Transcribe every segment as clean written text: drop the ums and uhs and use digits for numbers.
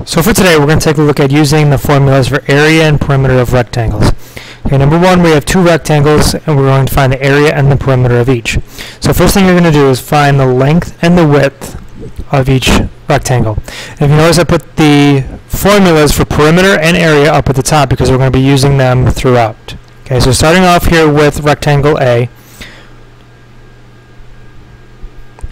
So for today, we're going to take a look at using the formulas for area and perimeter of rectangles. Okay, number one, we have two rectangles, and we're going to find the area and the perimeter of each. So first thing you're going to do is find the length and the width of each rectangle. And if you notice, I put the formulas for perimeter and area up at the top because we're going to be using them throughout. Okay, so starting off here with rectangle A,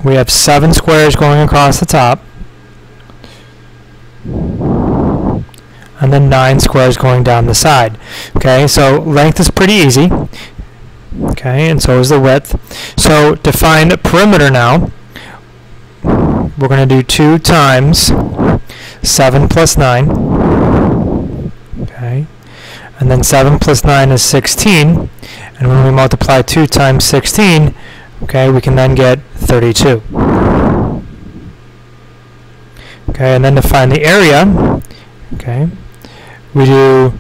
we have 7 squares going across the top, and then 9 squares going down the side. Okay, so length is pretty easy. Okay, and so is the width. So to find perimeter now, we're going to do 2 times 7 plus 9. Okay, and then 7 plus 9 is 16. And when we multiply 2 times 16, okay, we can then get 32. Okay, and then to find the area, okay, we do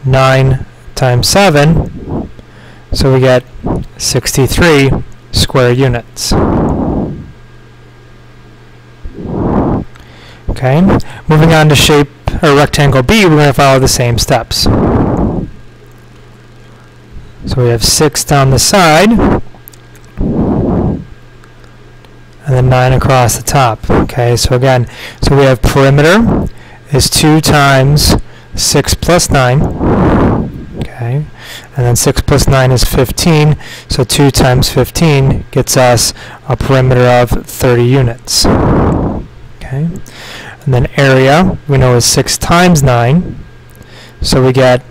9 times 7, so we get 63 square units. Okay, moving on to shape or rectangle B, we're going to follow the same steps. So we have 6 down the side, and then 9 across the top. Okay, so again, so we have perimeter is 2 times 6 plus 9. Okay, and then 6 plus 9 is 15, so 2 times 15 gets us a perimeter of 30 units. Okay, and then area, we know, is 6 times 9, so we get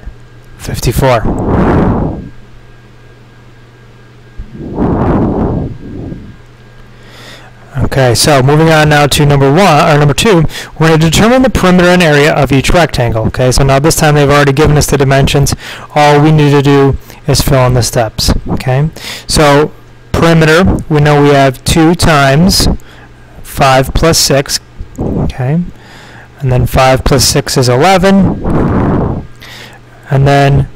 54. Okay, so moving on now to number 2, we're going to determine the perimeter and area of each rectangle. Okay, so now this time they've already given us the dimensions. All we need to do is fill in the steps. Okay, so perimeter, we know we have 2 times 5 plus 6. Okay, and then 5 plus 6 is 11, and then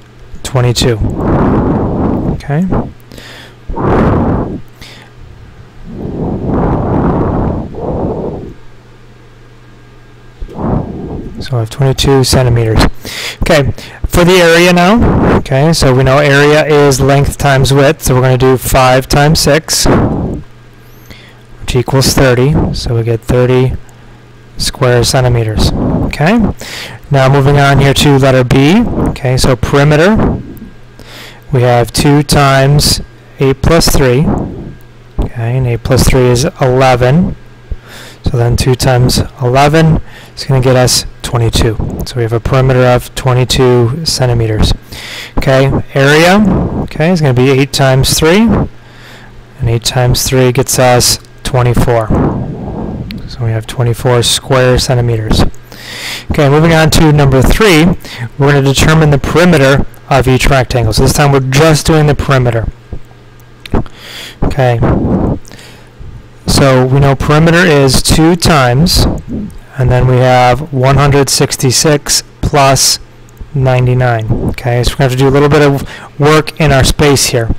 22. Okay. So I have 22 centimeters. Okay, for the area now, okay, so we know area is length times width, so we're going to do 5 times 6, which equals 30, so we get 30 square centimeters. Okay, now moving on here to letter B, okay, so perimeter, we have 2 times 8 plus 3, okay, and 8 plus 3 is 11, so then 2 times 11 is going to get us 22. So we have a perimeter of 22 centimeters. Okay, area, okay, is going to be 8 times 3, and 8 times 3 gets us 24. So we have 24 square centimeters. Okay, moving on to number 3, we're going to determine the perimeter of each rectangle. So this time we're just doing the perimeter. Okay, so we know perimeter is 2 times, and then we have 166 plus 99. Okay, so we're going to have to do a little bit of work in our space here.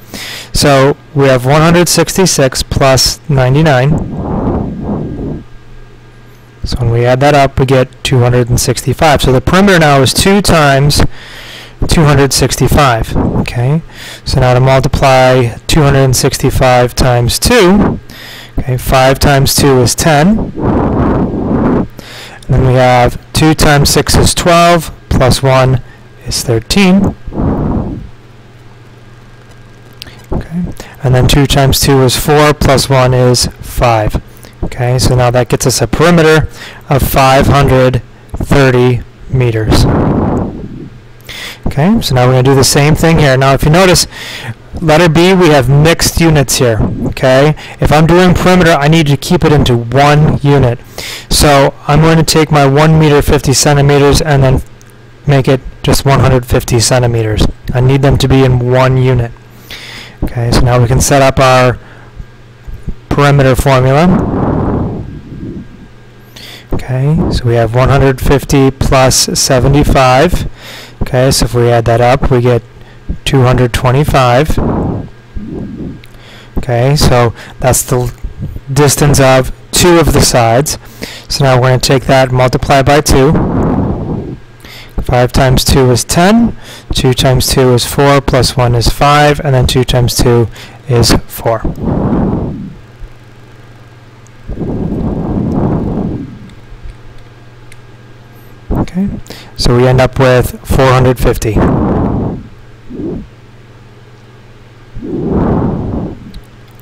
So we have 166 plus 99. So when we add that up, we get 265. So the perimeter now is 2 times 265. Okay, so now to multiply 265 times 2, okay, 5 times 2 is 10. And then we have 2 times 6 is 12, plus 1 is 13. Okay, and then 2 times 2 is 4, plus 1 is 5. Okay, so now that gets us a perimeter of 530 meters. Okay, so now we're going to do the same thing here. Now if you notice, letter B, we have mixed units here. Okay, if I'm doing perimeter, I need to keep it into 1 unit. So I'm going to take my 1 meter 50 centimeters and then make it just 150 centimeters. I need them to be in 1 unit. Okay, so now we can set up our perimeter formula. Okay, so we have 150 plus 75. Okay, so if we add that up, we get 225. Okay, so that's the distance of 2 of the sides. So now we're going to take that and multiply by 2. 5 times 2 is 10, 2 times 2 is 4, plus 1 is 5, and then 2 times 2 is 4. Okay, so we end up with 450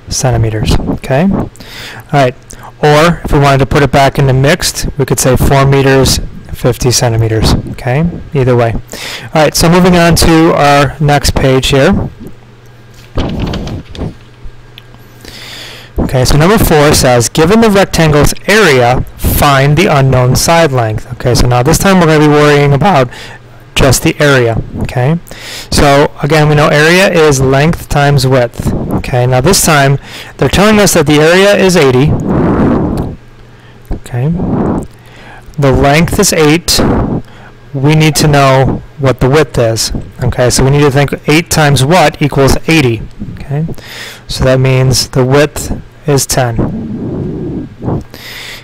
centimeters. Okay, all right. Or if we wanted to put it back into mixed, we could say 4 meters, 50 centimeters. Okay, either way. All right, so moving on to our next page here. Okay, so number 4 says, given the rectangle's area, find the unknown side length. Okay, so now this time we're going to be worrying about just the area. Okay, so again, we know area is length times width. Okay, now this time they're telling us that the area is 80. Okay, the length is 8. We need to know what the width is. Okay, so we need to think 8 times what equals 80. Okay, so that means the width is 10.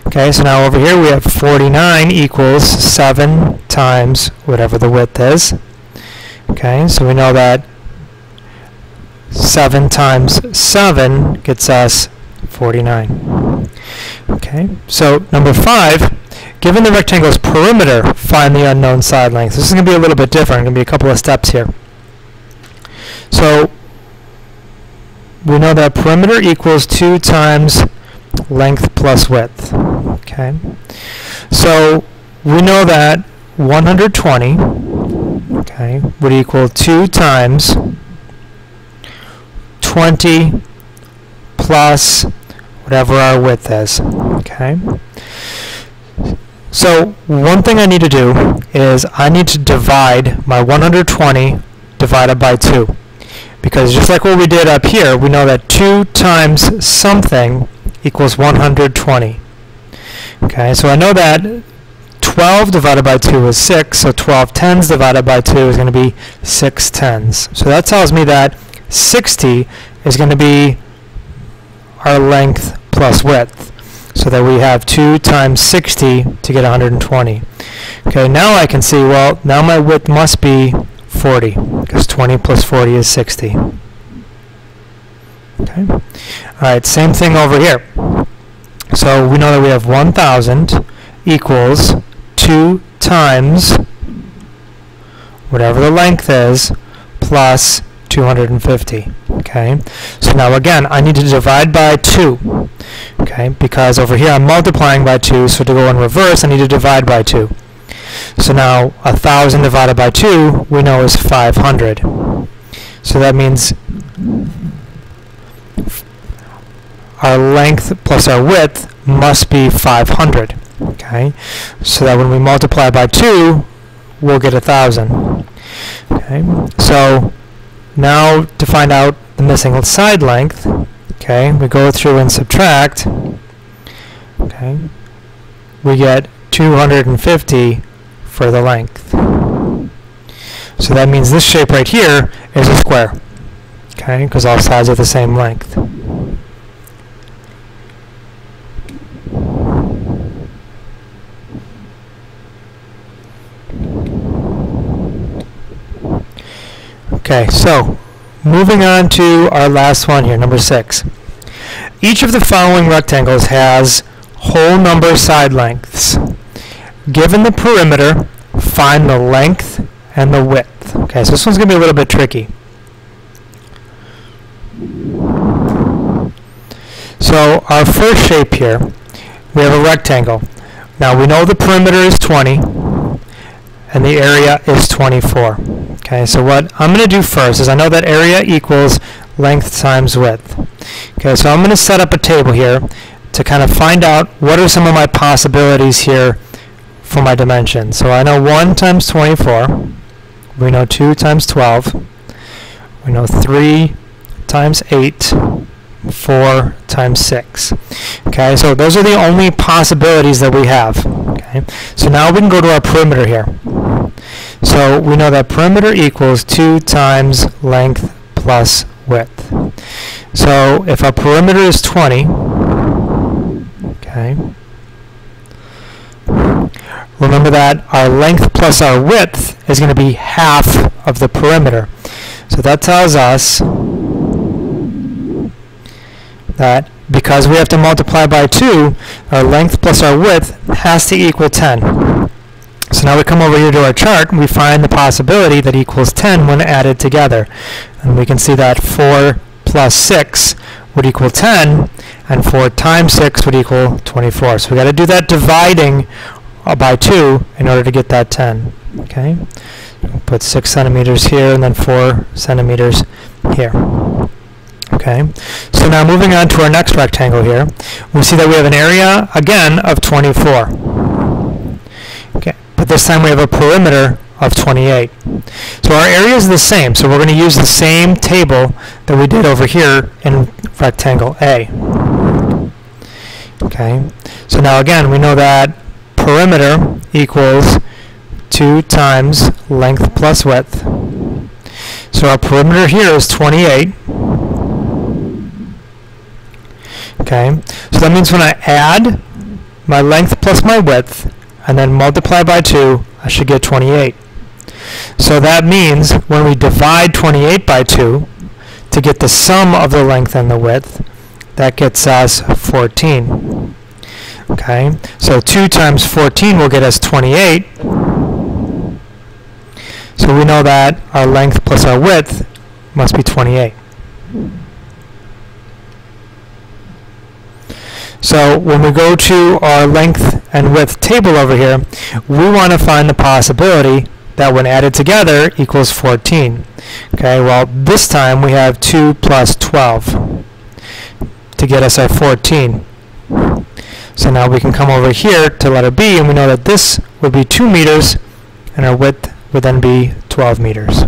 Okay, so now over here we have 49 equals 7 times whatever the width is. Okay, so we know that 7 times 7 gets us 49. Okay, so number 5, given the rectangle's perimeter, find the unknown side length. This is going to be a little bit different. Going to be a couple of steps here. So we know that perimeter equals 2 times length plus width. Okay, so we know that 120, okay, would equal 2 times 20 plus whatever our width is. Okay, so one thing I need to do is I need to divide my 120 divided by 2. Because just like what we did up here, we know that 2 times something equals 120. Okay, so I know that 12 divided by 2 is 6, so 12 tens divided by 2 is going to be 6 tens. So that tells me that 60 is going to be our length plus width. So that we have 2 times 60 to get 120. Okay, now I can see, well, now my width must be 40, because 20 plus 40 is 60. Okay. All right, same thing over here. So we know that we have 1,000 equals 2 times whatever the length is plus 250. Okay. So now again, I need to divide by 2. Okay, because over here I'm multiplying by 2, so to go in reverse, I need to divide by 2. So now 1,000 divided by 2 we know is 500. So that means our length plus our width must be 500. Okay, so that when we multiply by 2 we'll get 1,000. Okay, so now to find out the missing side length, okay, we go through and subtract. Okay, we get 250 for the length. So that means this shape right here is a square. Okay, because all sides are the same length. Okay, so moving on to our last one here, number 6. Each of the following rectangles has whole number side lengths. Given the perimeter, find the length and the width. Okay, so this one's going to be a little bit tricky. So our first shape here, we have a rectangle. Now we know the perimeter is 20 and the area is 24. Okay, so what I'm going to do first is I know that area equals length times width. Okay, so I'm going to set up a table here to kind of find out what are some of my possibilities here for my dimensions. So I know 1 times 24. We know 2 times 12. We know 3 times 8. 4 times 6. Okay, so those are the only possibilities that we have. Okay, so now we can go to our perimeter here. So we know that perimeter equals 2 times length plus width. So if our perimeter is 20, okay, Okay. Remember that our length plus our width is going to be half of the perimeter. So that tells us that because we have to multiply by 2, our length plus our width has to equal 10. So now we come over here to our chart and we find the possibility that equals 10 when added together. And we can see that 4 plus 6 would equal 10, and 4 times 6 would equal 24. So we got to do that dividing by 2 in order to get that 10. Okay, we'll put 6 centimeters here and then 4 centimeters here. Okay, so now moving on to our next rectangle here, we see that we have an area again of 24. Okay, but this time we have a perimeter of 28. So our area is the same, so we're going to use the same table that we did over here in rectangle A. Okay, so now again we know that perimeter equals 2 times length plus width. So our perimeter here is 28. Okay, so that means when I add my length plus my width and then multiply by 2, I should get 28. So that means when we divide 28 by 2 to get the sum of the length and the width, that gets us 14. Okay, so 2 times 14 will get us 28. So we know that our length plus our width must be 28. So when we go to our length and width table over here, we want to find the possibility that when added together equals 14. Okay, well this time we have 2 plus 12 to get us our 14. So now we can come over here to letter B, and we know that this would be 2 meters, and our width would then be 12 meters.